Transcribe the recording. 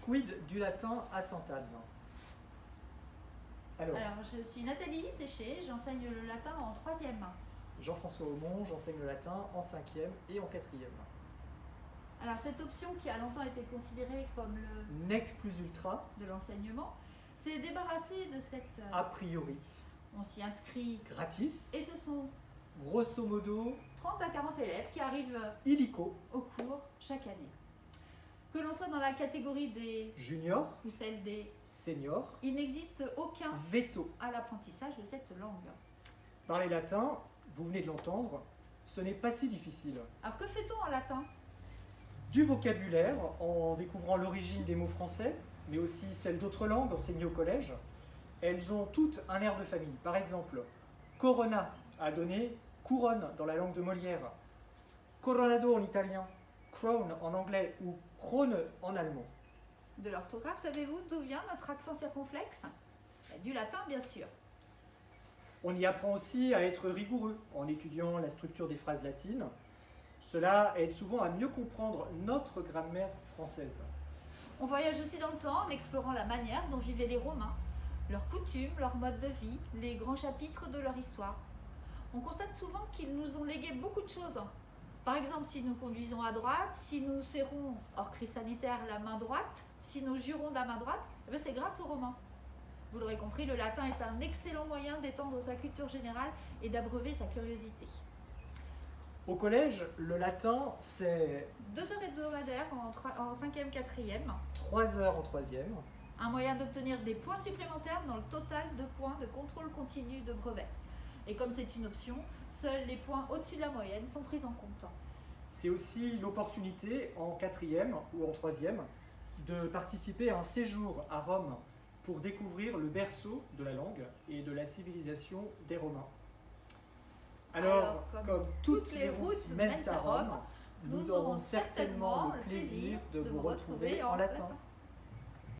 Quid du latin à Sainte-Anne? Alors, je suis Nathalie Séché, j'enseigne le latin en 3e. Jean-François Aumont, j'enseigne le latin en 5e et en 4e. Alors, cette option qui a longtemps été considérée comme le nec plus ultra de l'enseignement s'est débarrassée de cette... a priori. On s'y inscrit gratis. Et ce sont grosso modo 30 à 40 élèves qui arrivent illico au cours chaque année. Que l'on soit dans la catégorie des juniors ou celle des seniors, il n'existe aucun veto à l'apprentissage de cette langue. Parler latin, vous venez de l'entendre, ce n'est pas si difficile. Alors que fait-on en latin? Du vocabulaire en découvrant l'origine des mots français, mais aussi celle d'autres langues enseignées au collège. Elles ont toutes un air de famille. Par exemple, corona a donné couronne dans la langue de Molière, coronado en italien, crown en anglais ou krone en allemand. De l'orthographe, savez-vous d'où vient notre accent circonflexe? Du latin, bien sûr. On y apprend aussi à être rigoureux en étudiant la structure des phrases latines. Cela aide souvent à mieux comprendre notre grammaire française. On voyage aussi dans le temps en explorant la manière dont vivaient les Romains, leurs coutumes, leur mode de vie, les grands chapitres de leur histoire. On constate souvent qu'ils nous ont légué beaucoup de choses. Par exemple, si nous conduisons à droite, si nous serrons, hors crise sanitaire, la main droite, si nous jurons de la main droite, c'est grâce aux Romains. Vous l'aurez compris, le latin est un excellent moyen d'étendre sa culture générale et d'abreuver sa curiosité. Au collège, le latin, c'est 2 heures hebdomadaires en 5e, 4e. 3 heures en 3e. Un moyen d'obtenir des points supplémentaires dans le total de points de contrôle continu de brevet. Et comme c'est une option, seuls les points au-dessus de la moyenne sont pris en compte. C'est aussi l'opportunité en 4e ou en 3e de participer à un séjour à Rome pour découvrir le berceau de la langue et de la civilisation des Romains. Alors comme toutes les routes mènent à Rome, nous aurons certainement le plaisir de vous retrouver en latin.